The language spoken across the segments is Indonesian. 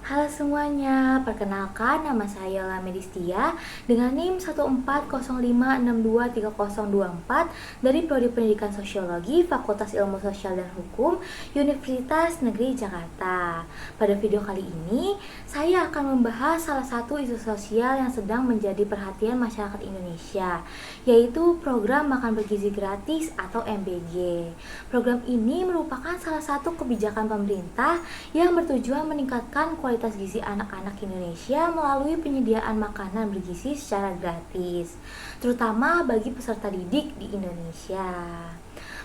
Halo semuanya, perkenalkan nama saya Yola Medistia dengan NIM 14056230024 dari Prodi Pendidikan Sosiologi Fakultas Ilmu Sosial dan Hukum Universitas Negeri Jakarta. Pada video kali ini, saya akan membahas salah satu isu sosial yang sedang menjadi perhatian masyarakat Indonesia, yaitu program makan bergizi gratis atau MBG. Program ini merupakan salah satu kebijakan pemerintah yang bertujuan meningkatkan kualitas gizi anak-anak Indonesia melalui penyediaan makanan bergizi secara gratis, terutama bagi peserta didik di Indonesia.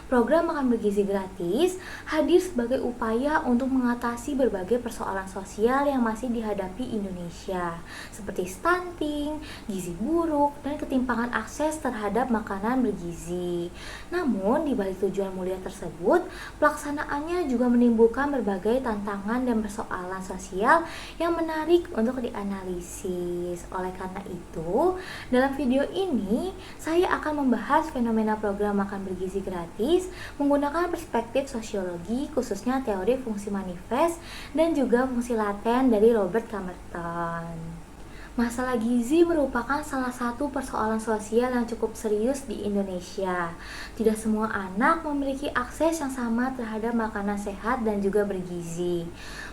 Program makan bergizi gratis hadir sebagai upaya untuk mengatasi berbagai persoalan sosial yang masih dihadapi Indonesia, seperti stunting, gizi buruk, dan ketimpangan akses terhadap makanan bergizi. Namun, di balik tujuan mulia tersebut, pelaksanaannya juga menimbulkan berbagai tantangan dan persoalan sosial yang menarik untuk dianalisis. Oleh karena itu, dalam video ini, saya akan membahas fenomena program makan bergizi gratis menggunakan perspektif sosiologi, khususnya teori fungsi manifest dan juga fungsi laten dari Robert Camerton. Masalah gizi merupakan salah satu persoalan sosial yang cukup serius di Indonesia. Tidak semua anak memiliki akses yang sama terhadap makanan sehat dan juga bergizi.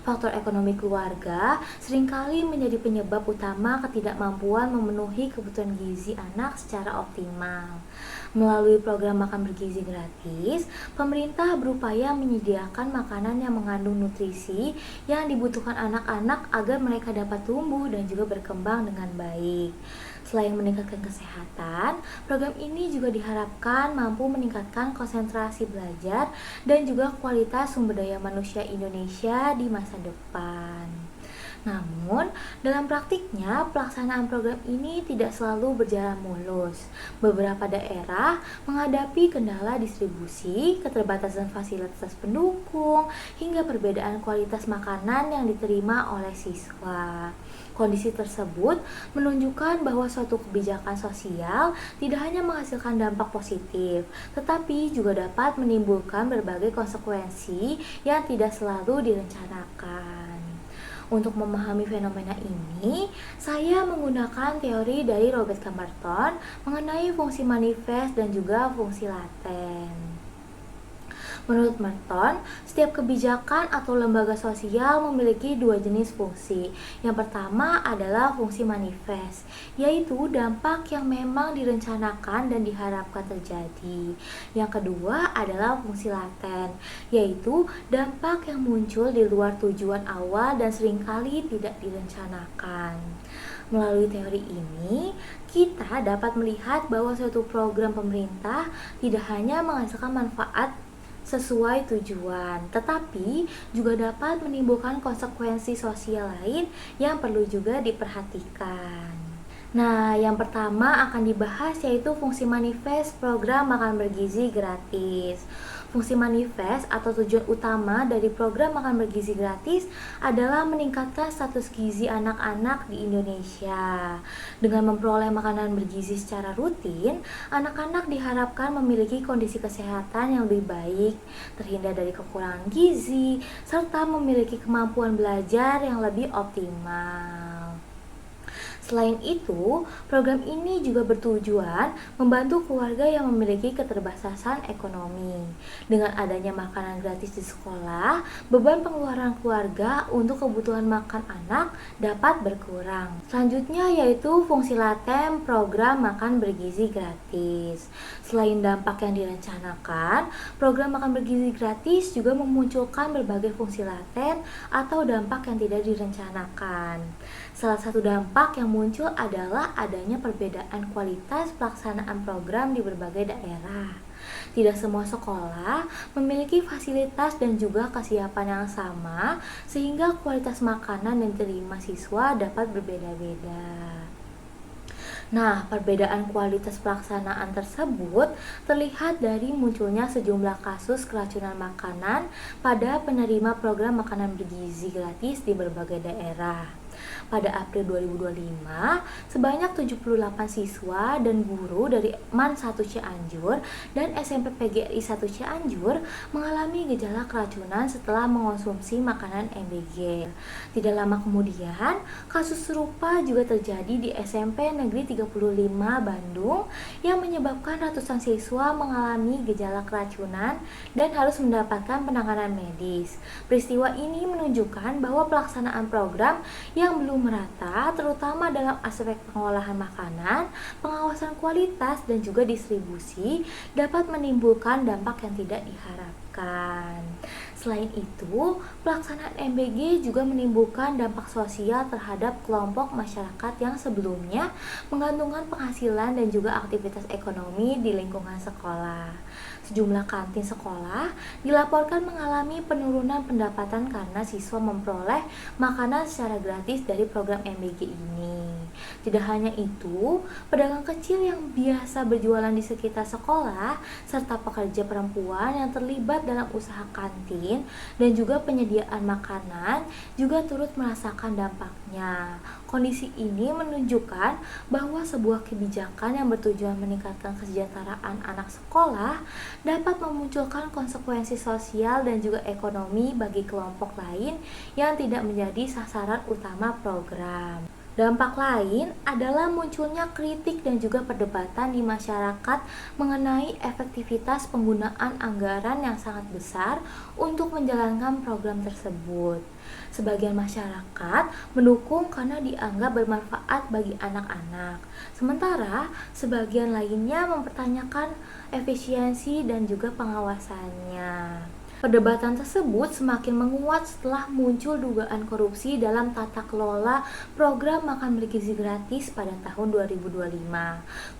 Faktor ekonomi keluarga seringkali menjadi penyebab utama ketidakmampuan memenuhi kebutuhan gizi anak secara optimal. Melalui program makan bergizi gratis, pemerintah berupaya menyediakan makanan yang mengandung nutrisi yang dibutuhkan anak-anak agar mereka dapat tumbuh dan juga berkembang dengan baik. Selain meningkatkan kesehatan, program ini juga diharapkan mampu meningkatkan konsentrasi belajar dan juga kualitas sumber daya manusia Indonesia di masa depan. Namun, dalam praktiknya, pelaksanaan program ini tidak selalu berjalan mulus. Beberapa daerah menghadapi kendala distribusi, keterbatasan fasilitas pendukung, hingga perbedaan kualitas makanan yang diterima oleh siswa. Kondisi tersebut menunjukkan bahwa suatu kebijakan sosial tidak hanya menghasilkan dampak positif, tetapi juga dapat menimbulkan berbagai konsekuensi yang tidak selalu direncanakan. Untuk memahami fenomena ini, saya menggunakan teori dari Robert Camerton mengenai fungsi manifest dan juga fungsi laten. Menurut Merton, setiap kebijakan atau lembaga sosial memiliki dua jenis fungsi. Yang pertama adalah fungsi manifest, yaitu dampak yang memang direncanakan dan diharapkan terjadi. Yang kedua adalah fungsi laten, yaitu dampak yang muncul di luar tujuan awal dan seringkali tidak direncanakan. Melalui teori ini, kita dapat melihat bahwa suatu program pemerintah tidak hanya menghasilkan manfaat sesuai tujuan, tetapi juga dapat menimbulkan konsekuensi sosial lain yang perlu juga diperhatikan. Nah, yang pertama akan dibahas yaitu fungsi manifest program makan bergizi gratis. Fungsi manifest atau tujuan utama dari program makan bergizi gratis adalah meningkatkan status gizi anak-anak di Indonesia. Dengan memperoleh makanan bergizi secara rutin, anak-anak diharapkan memiliki kondisi kesehatan yang lebih baik, terhindar dari kekurangan gizi, serta memiliki kemampuan belajar yang lebih optimal. Selain itu, program ini juga bertujuan membantu keluarga yang memiliki keterbatasan ekonomi. Dengan adanya makanan gratis di sekolah, beban pengeluaran keluarga untuk kebutuhan makan anak dapat berkurang. Selanjutnya yaitu fungsi laten program makan bergizi gratis. Selain dampak yang direncanakan, program makan bergizi gratis juga memunculkan berbagai fungsi laten atau dampak yang tidak direncanakan. Salah satu dampak yang muncul adalah adanya perbedaan kualitas pelaksanaan program di berbagai daerah. Tidak semua sekolah memiliki fasilitas dan juga kesiapan yang sama, sehingga kualitas makanan yang diterima siswa dapat berbeda-beda. Nah, perbedaan kualitas pelaksanaan tersebut terlihat dari munculnya sejumlah kasus keracunan makanan pada penerima program makanan bergizi gratis di berbagai daerah. Pada April 2025, sebanyak 78 siswa dan guru dari MAN 1 Cianjur dan SMP PGRI 1 Cianjur mengalami gejala keracunan setelah mengonsumsi makanan MBG. Tidak lama kemudian, kasus serupa juga terjadi di SMP Negeri 35 Bandung yang menyebabkan ratusan siswa mengalami gejala keracunan dan harus mendapatkan penanganan medis. Peristiwa ini menunjukkan bahwa pelaksanaan program yang belum merata, terutama dalam aspek pengolahan makanan, pengawasan kualitas, dan juga distribusi, dapat menimbulkan dampak yang tidak diharapkan. Selain itu, pelaksanaan MBG juga menimbulkan dampak sosial terhadap kelompok masyarakat yang sebelumnya menggantungkan penghasilan dan juga aktivitas ekonomi di lingkungan sekolah. Sejumlah kantin sekolah dilaporkan mengalami penurunan pendapatan karena siswa memperoleh makanan secara gratis dari program MBG ini. Tidak hanya itu, pedagang kecil yang biasa berjualan di sekitar sekolah serta pekerja perempuan yang terlibat dalam usaha kantin dan juga penyediaan makanan juga turut merasakan dampaknya. Kondisi ini menunjukkan bahwa sebuah kebijakan yang bertujuan meningkatkan kesejahteraan anak sekolah dapat memunculkan konsekuensi sosial dan juga ekonomi bagi kelompok lain yang tidak menjadi sasaran utama program. Dampak lain adalah munculnya kritik dan juga perdebatan di masyarakat mengenai efektivitas penggunaan anggaran yang sangat besar untuk menjalankan program tersebut. Sebagian masyarakat mendukung karena dianggap bermanfaat bagi anak-anak, sementara sebagian lainnya mempertanyakan efisiensi dan juga pengawasannya. Perdebatan tersebut semakin menguat setelah muncul dugaan korupsi dalam tata kelola program makan bergizi gratis pada tahun 2025.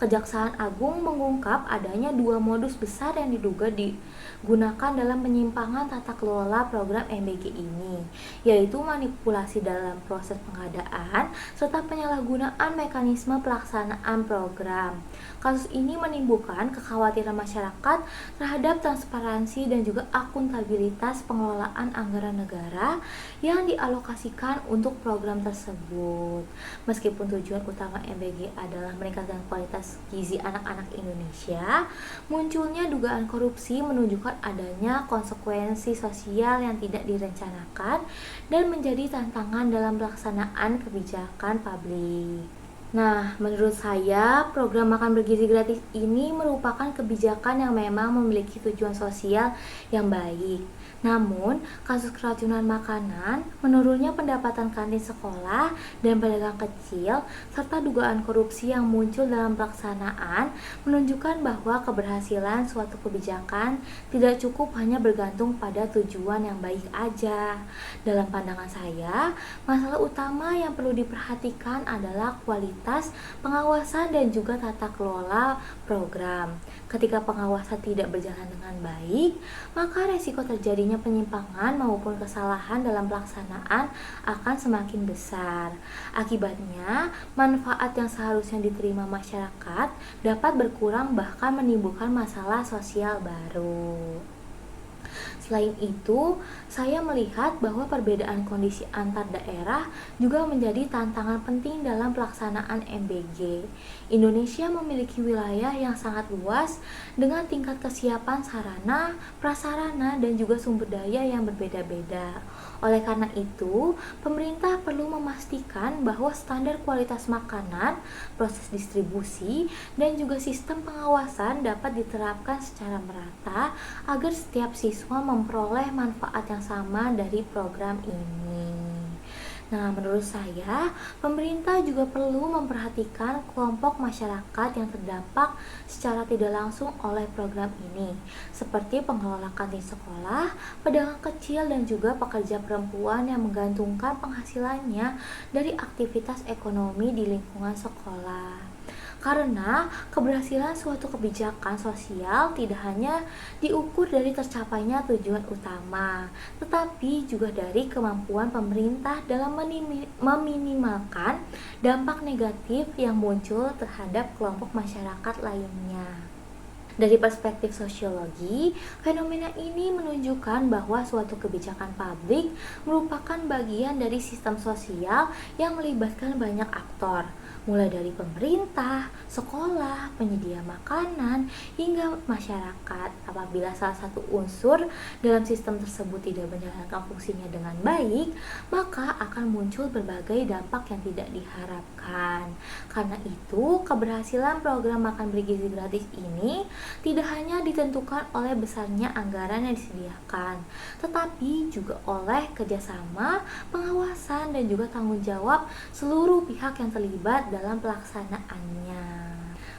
Kejaksaan Agung mengungkap adanya dua modus besar yang diduga digunakan dalam penyimpangan tata kelola program MBG ini, yaitu manipulasi dalam proses pengadaan serta penyalahgunaan mekanisme pelaksanaan program. Kasus ini menimbulkan kekhawatiran masyarakat terhadap transparansi dan juga akuntabilitas pengelolaan anggaran negara yang dialokasikan untuk program tersebut. Meskipun tujuan utama MBG adalah meningkatkan kualitas gizi anak-anak Indonesia, munculnya dugaan korupsi menunjukkan adanya konsekuensi sosial yang tidak direncanakan dan menjadi tantangan dalam pelaksanaan kebijakan publik. Nah, menurut saya, program makan bergizi gratis ini merupakan kebijakan yang memang memiliki tujuan sosial yang baik. Namun, kasus keracunan makanan, menurunnya pendapatan kantin sekolah dan pedagang kecil, serta dugaan korupsi yang muncul dalam pelaksanaan menunjukkan bahwa keberhasilan suatu kebijakan tidak cukup hanya bergantung pada tujuan yang baik aja. Dalam pandangan saya, masalah utama yang perlu diperhatikan adalah kualitas pengawasan dan juga tata kelola program. Ketika pengawasan tidak berjalan dengan baik, maka resiko terjadinya penyimpangan maupun kesalahan dalam pelaksanaan akan semakin besar. Akibatnya, manfaat yang seharusnya diterima masyarakat dapat berkurang bahkan menimbulkan masalah sosial baru. Selain itu, saya melihat bahwa perbedaan kondisi antar daerah juga menjadi tantangan penting dalam pelaksanaan MBG. Indonesia memiliki wilayah yang sangat luas dengan tingkat kesiapan sarana, prasarana, dan juga sumber daya yang berbeda-beda. Oleh karena itu, pemerintah perlu memastikan bahwa standar kualitas makanan, proses distribusi, dan juga sistem pengawasan dapat diterapkan secara merata agar setiap siswa memperoleh manfaat yang sama dari program ini. Nah, menurut saya, pemerintah juga perlu memperhatikan kelompok masyarakat yang terdampak secara tidak langsung oleh program ini, seperti pengelola kantin sekolah, pedagang kecil, dan juga pekerja perempuan yang menggantungkan penghasilannya dari aktivitas ekonomi di lingkungan sekolah. Karena keberhasilan suatu kebijakan sosial tidak hanya diukur dari tercapainya tujuan utama, tetapi juga dari kemampuan pemerintah dalam meminimalkan dampak negatif yang muncul terhadap kelompok masyarakat lainnya. Dari perspektif sosiologi, fenomena ini menunjukkan bahwa suatu kebijakan publik merupakan bagian dari sistem sosial yang melibatkan banyak aktor, mulai dari pemerintah, sekolah, penyedia makanan, hingga masyarakat. Apabila salah satu unsur dalam sistem tersebut tidak menjalankan fungsinya dengan baik, maka akan muncul berbagai dampak yang tidak diharapkan. Karena itu, keberhasilan program makan bergizi gratis ini tidak hanya ditentukan oleh besarnya anggaran yang disediakan, tetapi juga oleh kerjasama, pengawasan, dan juga tanggung jawab seluruh pihak yang terlibat dalam pelaksanaannya.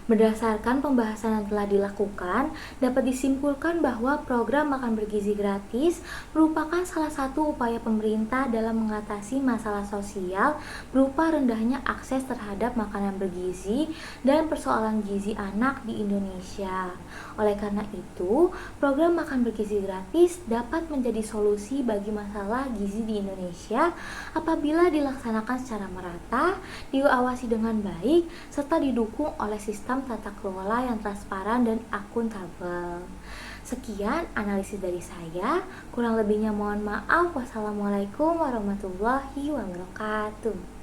Berdasarkan pembahasan yang telah dilakukan, dapat disimpulkan bahwa program makan bergizi gratis merupakan salah satu upaya pemerintah dalam mengatasi masalah sosial berupa rendahnya akses terhadap makanan bergizi dan persoalan gizi anak di Indonesia. Oleh karena itu, program makan bergizi gratis dapat menjadi solusi bagi masalah gizi di Indonesia apabila dilaksanakan secara merata, diawasi dengan baik, serta didukung oleh sistem tata kelola yang transparan dan akuntabel. Sekian analisis dari saya, kurang lebihnya mohon maaf. Wassalamualaikum warahmatullahi wabarakatuh.